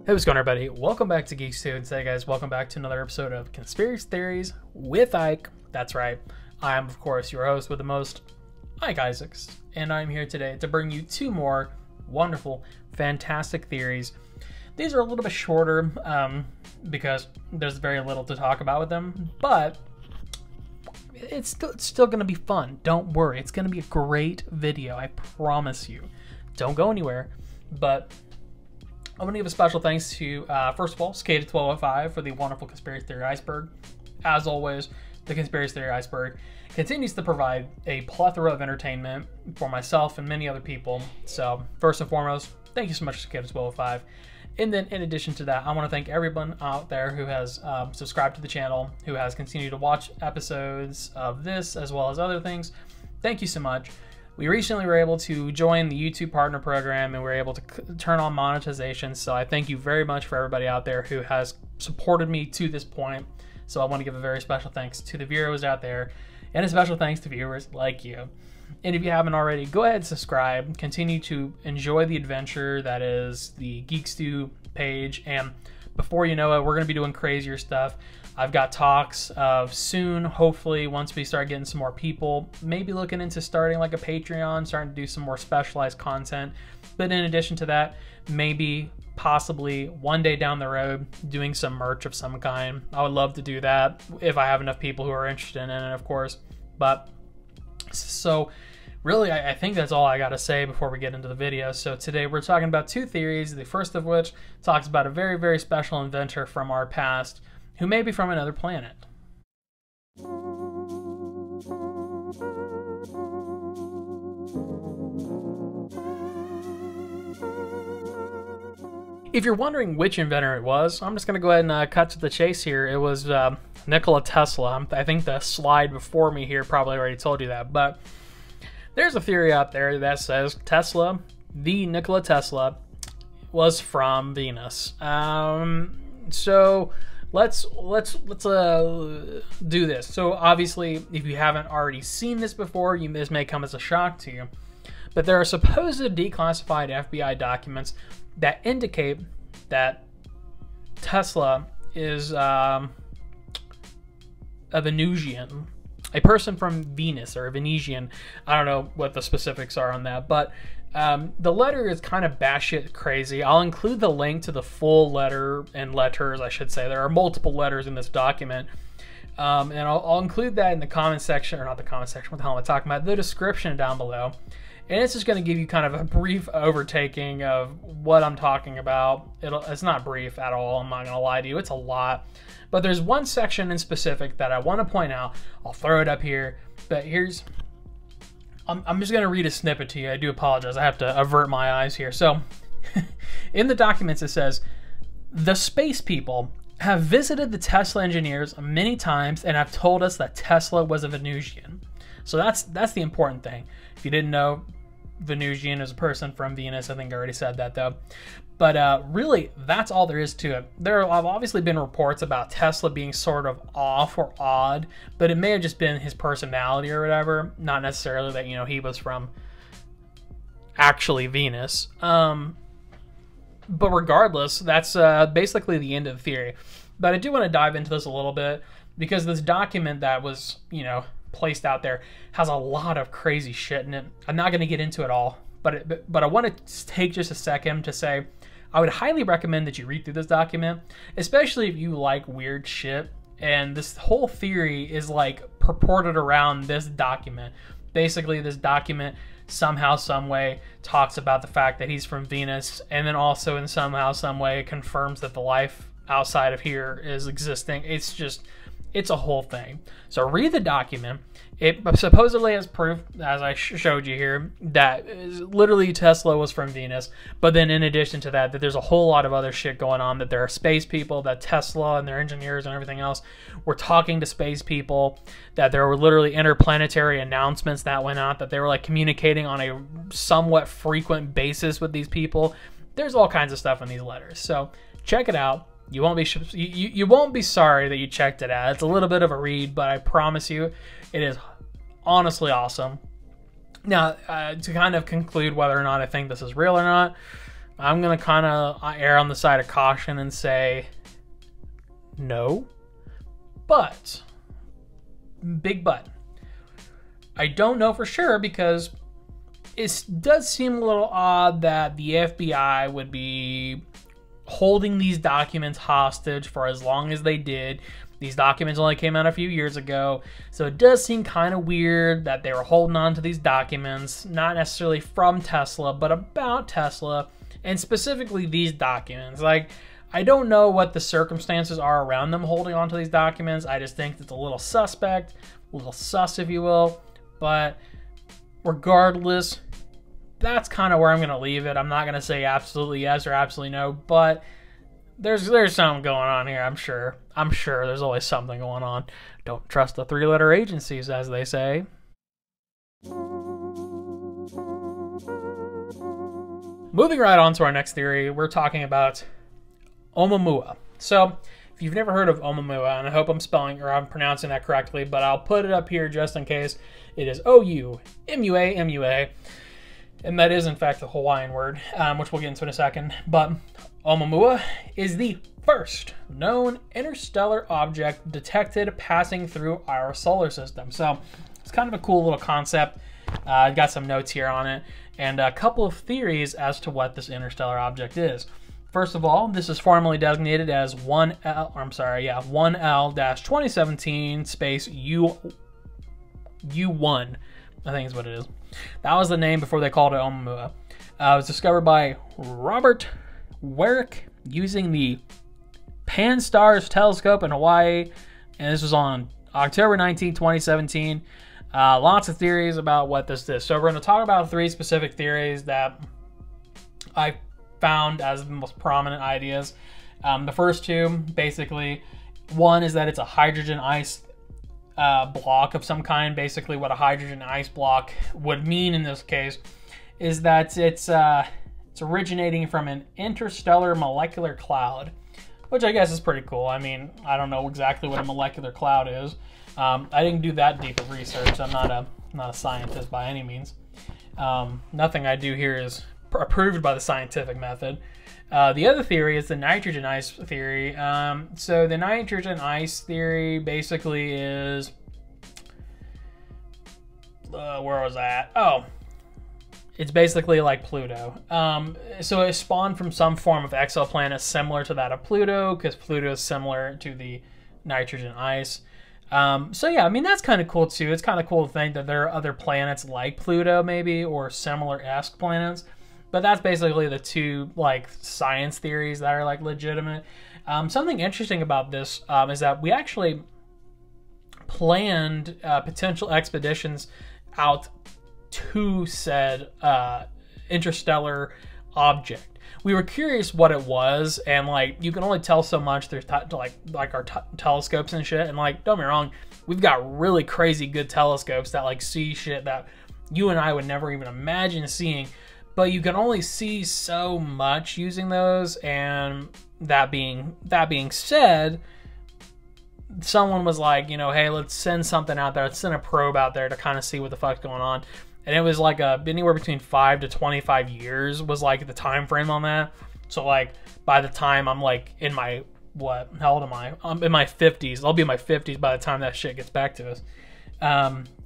Hey, what's going on, everybody? Welcome back to Geek-Stew. And today, guys, welcome back to another episode of Conspiracy Theories with Ike. That's right. I am, of course, your host with the most, Ike Isaacs. And I'm here today to bring you two more wonderful, fantastic theories. These are a little bit shorter because there's very little to talk about with them. But it's still going to be fun. Don't worry. It's going to be a great video. I promise you. Don't go anywhere. But I want to give a special thanks to, first of all, Skate1205 for the wonderful Conspiracy Theory Iceberg. As always, the Conspiracy Theory Iceberg continues to provide a plethora of entertainment for myself and many other people. So, first and foremost, thank you so much to Skate1205. And then, in addition to that, I want to thank everyone out there who has subscribed to the channel, who has continued to watch episodes of this as well as other things. Thank you so much. We recently were able to join the YouTube partner program and we were able to turn on monetization. So I thank you very much for everybody out there who has supported me to this point. So I want to give a very special thanks to the viewers out there and a special thanks to viewers like you. And if you haven't already, go ahead and subscribe. Continue to enjoy the adventure that is the Geek-Stew page. And before you know it, we're going to be doing crazier stuff. I've got talks of soon, hopefully, once we start getting some more people, maybe looking into starting like a Patreon, starting to do some more specialized content. But in addition to that, maybe, possibly, one day down the road, doing some merch of some kind. I would love to do that if I have enough people who are interested in it, of course. But, so, really, I think that's all I got to say before we get into the video. So today we're talking about two theories, the first of which talks about a very, very special inventor from our past, who may be from another planet. If you're wondering which inventor it was, I'm just going to go ahead and cut to the chase here. It was Nikola Tesla. I think the slide before me here probably already told you that, but there's a theory out there that says Tesla, the Nikola Tesla, was from Venus. So let's do this. So obviously, if you haven't already seen this before, this may come as a shock to you. But there are supposed declassified FBI documents that indicate that Tesla is a Venusian, a person from Venus, or a Venetian. I don't know what the specifics are on that, but the letter is kind of batshit crazy. I'll include the link to the full letter and letters, I should say. There are multiple letters in this document. And I'll include that in the comment section, or not the comment section, what the hell am I talking about? The description down below. And it's just going to give you kind of a brief overtaking of what I'm talking about. It's not brief at all, I'm not going to lie to you. It's a lot. But there's one section in specific that I want to point out. I'll throw it up here. But I'm just going to read a snippet to you. I do apologize. I have to avert my eyes here. So, in the documents it says, the space people have visited the Tesla engineers many times and have told us that Tesla was a Venusian. So that's the important thing. If you didn't know, Venusian is a person from Venus. I think I already said that though. But really, that's all there is to it. There have obviously been reports about Tesla being sort of off or odd, but it may have just been his personality or whatever, not necessarily that, he was from actually Venus. But regardless, that's basically the end of the theory. But I do want to dive into this a little bit because this document that was, placed out there has a lot of crazy shit in it. I'm not going to get into it all, but I want to take just a second to say I would highly recommend that you read through this document, especially if you like weird shit. And this whole theory is like purported around this document. Basically, this document somehow, some way talks about the fact that he's from Venus, and then also in somehow, some way confirms that the life outside of here is existing. It's a whole thing. So read the document. It supposedly has proof, as I showed you here, that literally Tesla was from Venus. But then in addition to that, there's a whole lot of other shit going on, that there are space people, that Tesla and their engineers and everything else were talking to space people, that there were literally interplanetary announcements that went out, that they were like communicating on a somewhat frequent basis with these people. There's all kinds of stuff in these letters. So check it out. You won't be sorry that you checked it out. It's a little bit of a read, but I promise you, it is honestly awesome. Now, to kind of conclude whether or not I think this is real or not, I'm going to kind of err on the side of caution and say no. But, big but, I don't know for sure because it does seem a little odd that the FBI would be holding these documents hostage for as long as they did. These documents only came out a few years ago, so it does seem kind of weird that they were holding on to these documents, not necessarily from Tesla, but about Tesla, and specifically these documents. Like, I don't know what the circumstances are around them holding on to these documents. I just think it's a little suspect, a little sus, if you will, but regardless, that's kind of where I'm going to leave it. I'm not going to say absolutely yes or absolutely no, but there's something going on here, I'm sure. I'm sure there's always something going on. Don't trust the three-letter agencies, as they say. Moving right on to our next theory, we're talking about Oumuamua. So, if you've never heard of Oumuamua, and I hope I'm pronouncing that correctly, but I'll put it up here just in case. It is O-U-M-U-A-M-U-A, and that is in fact a Hawaiian word, which we'll get into in a second. But Oumuamua is the first known interstellar object detected passing through our solar system. So it's kind of a cool little concept. I've got some notes here on it and a couple of theories as to what this interstellar object is. First of all, this is formally designated as 1L-2017 space U1, I think is what it is. That was the name before they called it Oumuamua. It was discovered by Robert Warwick using the Pan-STARRS telescope in Hawaii, and this was on October 19, 2017. Lots of theories about what this is. So we're going to talk about 3 specific theories that I found as the most prominent ideas. The first 2, basically, one is that it's a hydrogen ice block of some kind. Basically, what a hydrogen ice block would mean in this case is that it's originating from an interstellar molecular cloud, which I guess is pretty cool. I mean, I don't know exactly what a molecular cloud is. I didn't do that deep of research. I'm not a scientist by any means. Nothing I do here is approved by the scientific method. The other theory is the nitrogen ice theory. So the nitrogen ice theory basically is... where was that? Oh, it's basically like Pluto. So it spawned from some form of exoplanet similar to that of Pluto, because Pluto is similar to the nitrogen ice. So yeah, I mean, that's kind of cool too. It's kind of cool to think that there are other planets like Pluto maybe, or similar-esque planets. But that's basically the 2 like science theories that are like legitimate. Something interesting about this is that we actually planned potential expeditions out to said interstellar object. We were curious what it was, and like you can only tell so much through like our telescopes and shit. And like, don't get me wrong, we've got really crazy good telescopes that like see shit that you and I would never even imagine seeing. But you can only see so much using those, and that being said, someone was like, you know, hey, let's send something out there. Let's send a probe out there to kind of see what the fuck's going on. And it was like anywhere between 5 to 25 years was like the time frame on that. So like by the time I'm like in my, how old am I? I'm in my 50s. I'll be in my 50s by the time that shit gets back to us.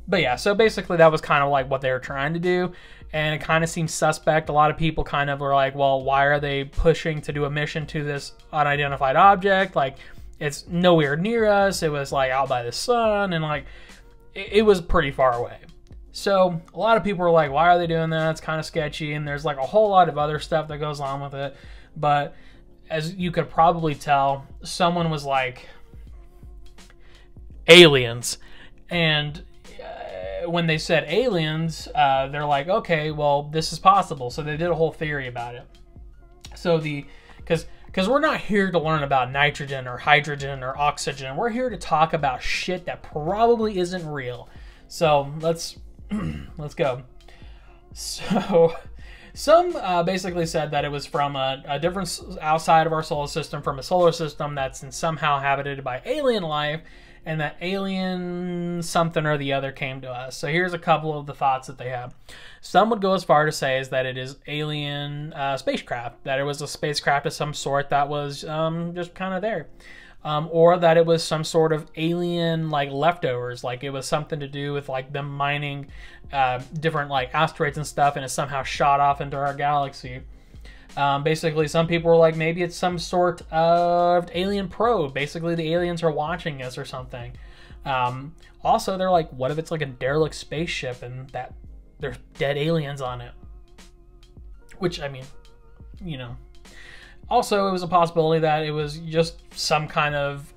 But yeah, so basically that was kind of like what they were trying to do. And it kind of seems suspect. A lot of people kind of were like, well, why are they pushing to do a mission to this unidentified object? Like, it's nowhere near us. It was like out by the sun, and like it was pretty far away. So a lot of people were like, why are they doing that? It's kind of sketchy. And there's like a whole lot of other stuff that goes on with it. But as you could probably tell, someone was like, aliens. And when they said aliens, they're like, okay, well, this is possible. So they did a whole theory about it. So because we're not here to learn about nitrogen or hydrogen or oxygen. We're here to talk about shit that probably isn't real. So let's go. So some basically said that it was from a different outside of our solar system, from a solar system that's somehow inhabited by alien life. and that alien something or the other came to us. So here's a couple of the thoughts that they have. Some would go as far to say is that it is alien spacecraft, that it was a spacecraft of some sort that was just kind of there. Or that it was some sort of alien like leftovers, like it was something to do with like them mining different like asteroids and stuff, and it somehow shot off into our galaxy. Basically, some people were like, maybe it's some sort of alien probe. Basically, the aliens are watching us or something. Also, they're like, what if it's like a derelict spaceship and that there's dead aliens on it? Which, I mean, you know. Also, it was a possibility that it was just some kind of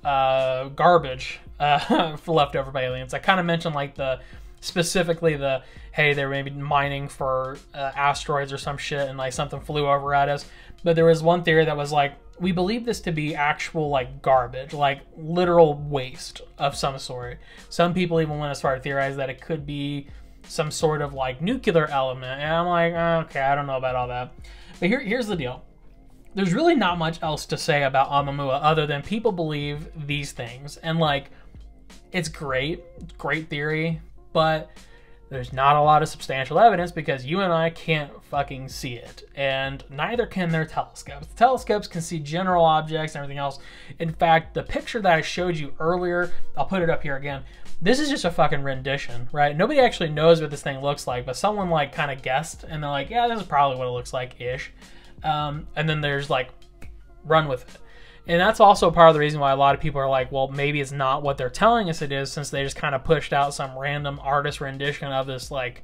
garbage left over by aliens. I kind of mentioned like specifically hey, they were maybe mining for asteroids or some shit and like something flew over at us. But there was one theory that was like, we believe this to be actual like garbage, like literal waste of some sort. Some people even went as far to theorize that it could be some sort of like nuclear element. And I'm like, okay, I don't know about all that. But here's the deal. There's really not much else to say about Oumuamua other than people believe these things. And like, it's great theory, but there's not a lot of substantial evidence because you and I can't fucking see it. And neither can their telescopes. The telescopes can see general objects and everything else. In fact, the picture that I showed you earlier, I'll put it up here again. This is just a fucking rendition, right? Nobody actually knows what this thing looks like, but someone like kind of guessed and they're like, yeah, this is probably what it looks like-ish. And then there's like, run with it. And that's also part of the reason why a lot of people are like, well, maybe it's not what they're telling us it is, since they just kind of pushed out some random artist rendition of this like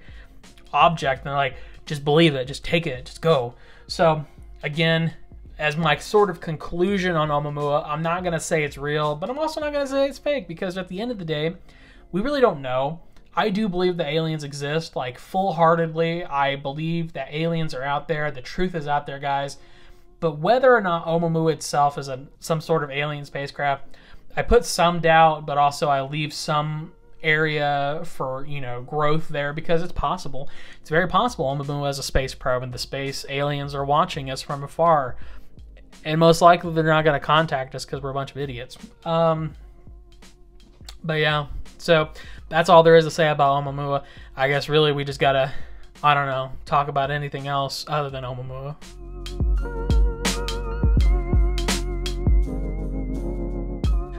object. And they're like, just believe it, just take it, just go. So again, as my sort of conclusion on Oumuamua, I'm not going to say it's real, but I'm also not going to say it's fake, because at the end of the day, we really don't know. I do believe that aliens exist, like full-heartedly. I believe that aliens are out there. The truth is out there, guys. But whether or not Oumuamua itself is some sort of alien spacecraft, I put some doubt, but also I leave some area for, you know, growth there, because it's possible. It's very possible Oumuamua is a space probe and the space aliens are watching us from afar. And most likely they're not going to contact us because we're a bunch of idiots. But yeah, so that's all there is to say about Oumuamua. I guess really we just got to, I don't know, talk about anything else other than Oumuamua.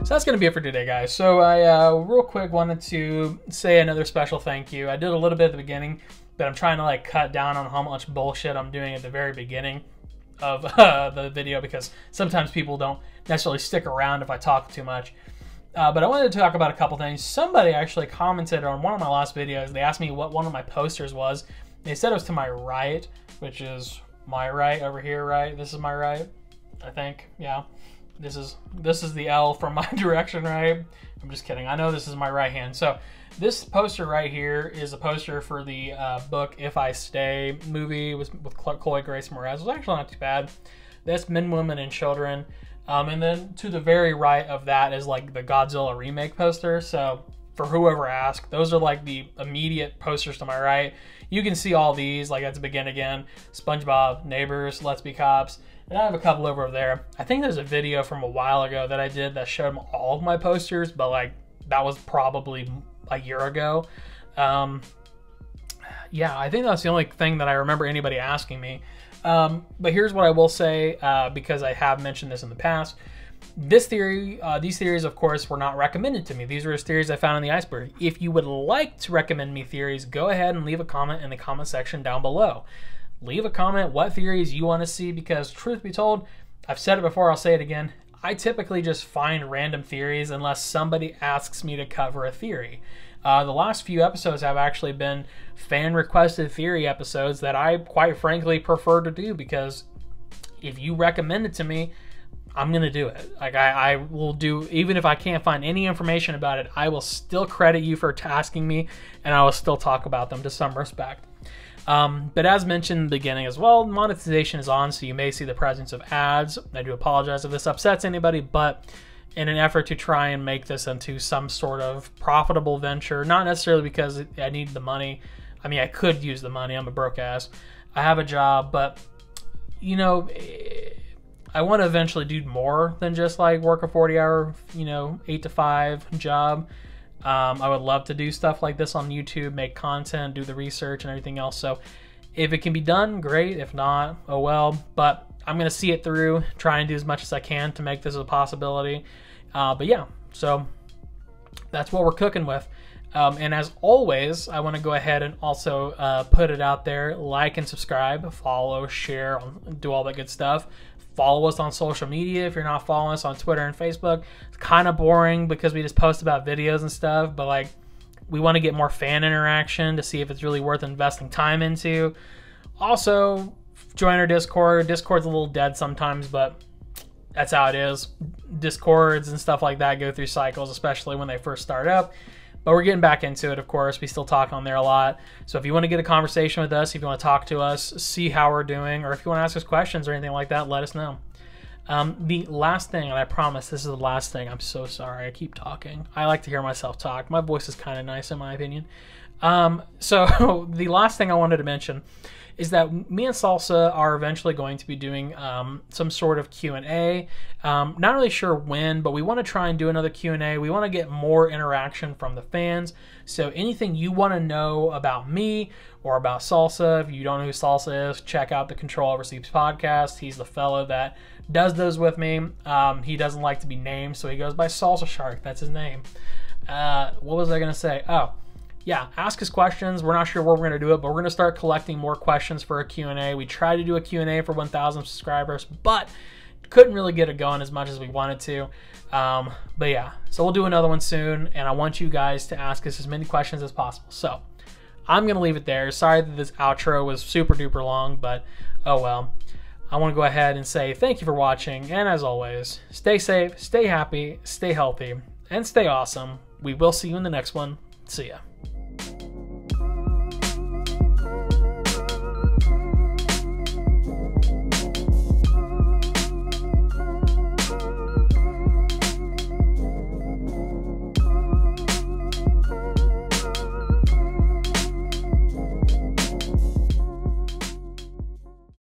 So that's going to be it for today, guys. So I real quick wanted to say another special thank you. I did a little bit at the beginning, but I'm trying to like cut down on how much bullshit I'm doing at the very beginning of the video, because sometimes people don't necessarily stick around if I talk too much. But I wanted to talk about a couple things. Somebody actually commented on one of my last videos. They asked me what one of my posters was. They said it was to my right, which is my right over here, right? This is my right, I think. Yeah. This is the L from my direction, right? I'm just kidding. I know this is my right hand. So this poster right here is a poster for the book If I Stay movie with Chloe Grace Moretz. It was actually not too bad. That's Men, Women, and Children. And then to the very right of that is like the Godzilla remake poster. So for whoever asked, those are like the immediate posters to my right. You can see all these, like that's Begin Again, SpongeBob, Neighbors, Let's Be Cops. And I have a couple over there. I think there's a video from a while ago that I did that showed all of my posters, but like that was probably a year ago. Yeah, I think that's the only thing that I remember anybody asking me. But here's what I will say, because I have mentioned this in the past. These theories, of course, were not recommended to me. These were just theories I found in the iceberg. If you would like to recommend me theories, go ahead and leave a comment in the comment section down below. Leave a comment what theories you want to see, because truth be told, I've said it before, I'll say it again, I typically just find random theories unless somebody asks me to cover a theory. The last few episodes have actually been fan-requested theory episodes that I, quite frankly, prefer to do, because if you recommend it to me, I'm going to do it. Like I will do, even if I can't find any information about it, I will still credit you for asking me, and I will still talk about them to some respect. But as mentioned in the beginning as well, monetization is on, so you may see the presence of ads. I do apologize if this upsets anybody, but in an effort to try and make this into some sort of profitable venture, not necessarily because I need the money. I mean, I could use the money. I'm a broke ass. I have a job, but, you know, I want to eventually do more than just like work a 40-hour, 8 to 5 job. I would love to do stuff like this on YouTube, make content, do the research and everything else. So if it can be done, great. If not, oh well. But I'm going to see it through, try and do as much as I can to make this a possibility. But yeah, so that's what we're cooking with. And as always, I want to go ahead and also put it out there, like and subscribe, follow, share, do all that good stuff. Follow us on social media if you're not following us on Twitter and Facebook. It's kind of boring because we just post about videos and stuff, but like we want to get more fan interaction to see if it's really worth investing time into. Also, join our Discord. Discord's a little dead sometimes, but that's how it is. Discords and stuff like that go through cycles, especially when they first start up. But we're getting back into it, of course. We still talk on there a lot. So if you want to get a conversation with us, if you want to talk to us, see how we're doing, or if you want to ask us questions or anything like that, let us know. The last thing, and I promise this is the last thing. I'm so sorry. I keep talking. I like to hear myself talk. My voice is kind of nice, in my opinion. So the last thing I wanted to mention is that me and Salsa are eventually going to be doing some sort of Q&A. Not really sure when, but we want to try and do another Q&A. We want to get more interaction from the fans. So anything you want to know about me or about Salsa, if you don't know who Salsa is, check out the Control Over Sleeps podcast. He's the fellow that does those with me. He doesn't like to be named, so he goes by Salsa Shark. That's his name. What was I going to say? Oh, yeah, ask us questions. We're not sure where we're going to do it, but we're going to start collecting more questions for a Q&A. We tried to do a Q&A for 1,000 subscribers, but couldn't really get it going as much as we wanted to. But yeah, so we'll do another one soon, and I want you guys to ask us as many questions as possible. So I'm going to leave it there. Sorry that this outro was super duper long, but oh well. I want to go ahead and say thank you for watching, and as always, stay safe, stay happy, stay healthy, and stay awesome. We will see you in the next one. See ya.